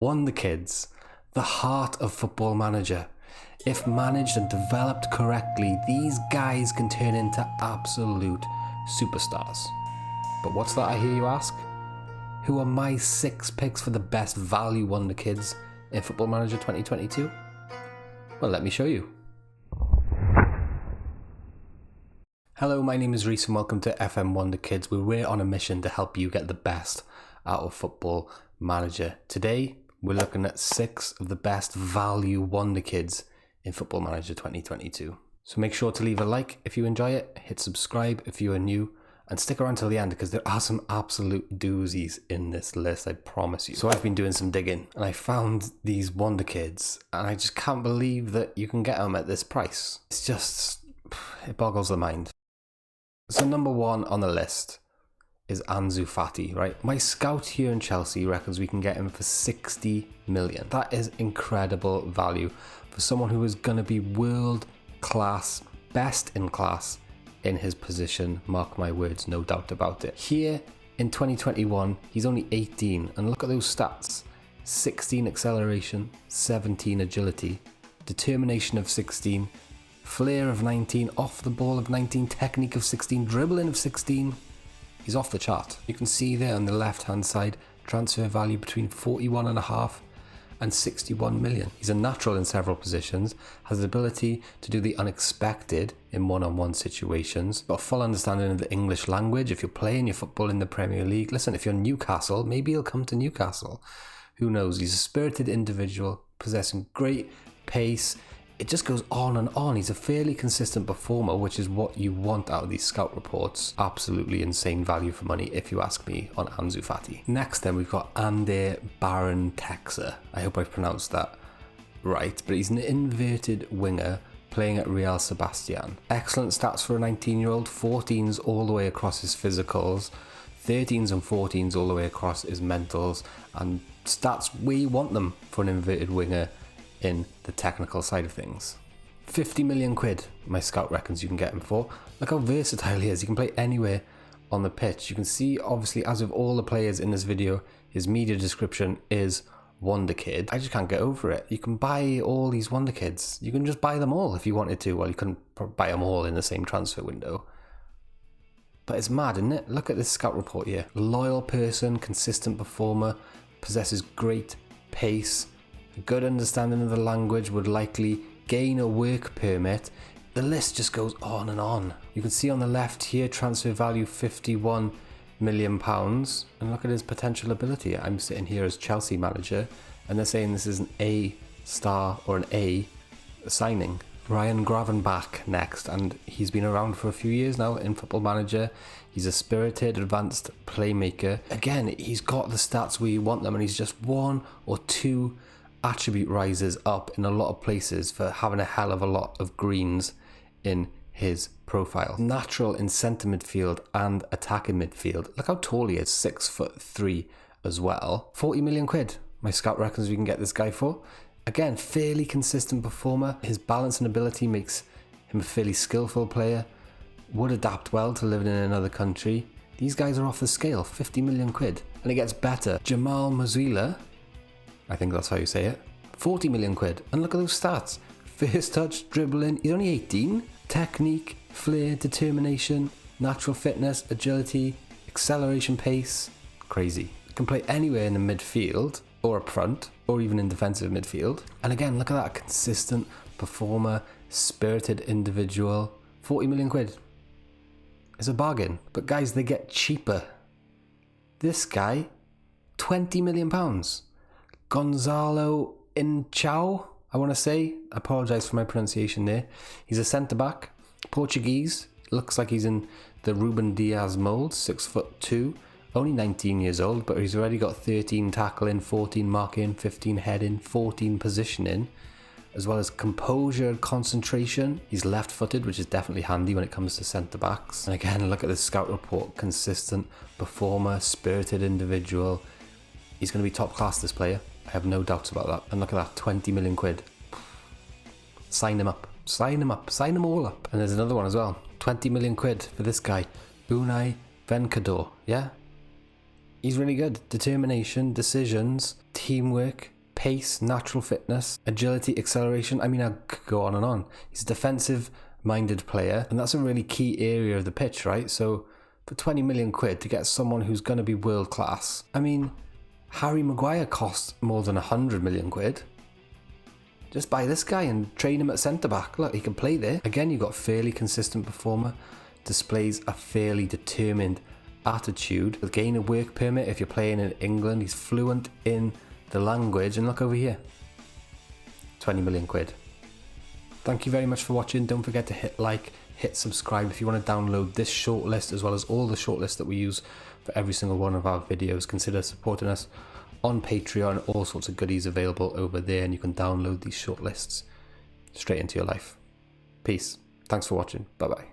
Wonderkids, the heart of Football Manager. If managed and developed correctly, these guys can turn into absolute superstars. But what's that I hear you ask? Who are my 6 picks for the best value Wonderkids in Football Manager 2022? Well, let me show you. Hello, my name is Rhys and welcome to FM Wonderkids, where we're on a mission to help you get the best out of Football Manager. Today, we're looking at 6 of the best value Wonderkids in Football Manager 2022. So make sure to leave a like if you enjoy it, hit subscribe if you are new, and stick around till the end because there are some absolute doozies in this list, I promise you. So I've been doing some digging and I found these Wonderkids and I just can't believe that you can get them at this price. It's just, it boggles the mind. So number 1 on the list is Anzu Fatty, right? My scout here in Chelsea reckons we can get him for 60 million. That is incredible value for someone who is going to be world class, best in class in his position. Mark my words, no doubt about it. Here in 2021, he's only 18, and look at those stats. 16 acceleration, 17 agility, determination of 16, flair of 19, off the ball of 19, technique of 16, dribbling of 16. He's off the chart. You can see there on the left hand side, transfer value between 41.5 and 61 million. He's a natural in several positions, has the ability to do the unexpected in one-on-one situations, got a full understanding of the English language. If you're playing your football in the Premier League, listen, if you're Newcastle, maybe he'll come to Newcastle. Who knows? He's a spirited individual, possessing great pace. It just goes on and on. He's a fairly consistent performer, which is what you want out of these scout reports. Absolutely insane value for money, if you ask me, on Anzu Fatty. Next then, we've got Ande Baron-Texer. I hope I've pronounced that right, but he's an inverted winger playing at Real Sebastian. Excellent stats for a 19-year-old, 14s all the way across his physicals, 13s and 14s all the way across his mentals, and stats where you want them for an inverted winger in the technical side of things. 50 million quid, my scout reckons you can get him for. Look how versatile he is. He can play anywhere on the pitch. You can see, obviously, as with all the players in this video, his media description is Wonderkid. I just can't get over it. You can buy all these Wonderkids. You can just buy them all if you wanted to. Well, you couldn't buy them all in the same transfer window. But it's mad, isn't it? Look at this scout report here. Loyal person, consistent performer, possesses great pace, a good understanding of the language, would likely gain a work permit. The list just goes on and on. You can see on the left here, transfer value £51 million. And look at his potential ability. I'm sitting here as Chelsea manager and they're saying this is an A star or an A signing. Ryan Gravenbach next, and he's been around for a few years now in Football Manager. He's a spirited, advanced playmaker. Again, he's got the stats where you want them, and he's just 1 or 2 attribute rises up in a lot of places for having a hell of a lot of greens in his profile. Natural in centre midfield and attacking midfield. Look how tall he is, 6'3" as well. 40 million quid, my scout reckons we can get this guy for. Again, fairly consistent performer. His balance and ability makes him a fairly skillful player. Would adapt well to living in another country. These guys are off the scale, 50 million quid. And it gets better. Jamal Mozilla, I think that's how you say it, 40 million quid. And look at those stats. First touch, dribbling, he's only 18. Technique, flair, determination, natural fitness, agility, acceleration, pace. Crazy. Can play anywhere in the midfield or up front or even in defensive midfield. And again, look at that, consistent performer, spirited individual. 40 million quid. It's a bargain. But guys, they get cheaper. This guy, £20 million. Gonzalo Inchao, I want to say. I apologise for my pronunciation there. He's a centre-back, Portuguese. Looks like he's in the Ruben Diaz mould, 6'2", only 19 years old, but he's already got 13 tackling, 14 marking, 15 heading, 14 positioning, as well as composure and concentration. He's left-footed, which is definitely handy when it comes to centre-backs. And again, look at this scout report. Consistent performer, spirited individual. He's going to be top class, this player. I have no doubts about that. And look at that, 20 million quid. Sign him up. Sign him up. Sign them all up. And there's another one as well. 20 million quid for this guy. Brunei Venkador. Yeah? He's really good. Determination, decisions, teamwork, pace, natural fitness, agility, acceleration. I mean, I could go on and on. He's a defensive-minded player, and that's a really key area of the pitch, right? So for 20 million quid to get someone who's going to be world-class, I mean, Harry Maguire costs more than 100 million quid. Just buy this guy and train him at centre-back. Look, he can play there. Again, you've got a fairly consistent performer, displays a fairly determined attitude. He'll gain a work permit if you're playing in England. He's fluent in the language, and look over here, 20 million quid. Thank you very much for watching. Don't forget to hit like, hit subscribe if you want to download this shortlist as well as all the shortlists that we use for every single one of our videos. Consider supporting us on Patreon. All sorts of goodies available over there, and you can download these shortlists straight into your life. Peace. Thanks for watching. Bye bye.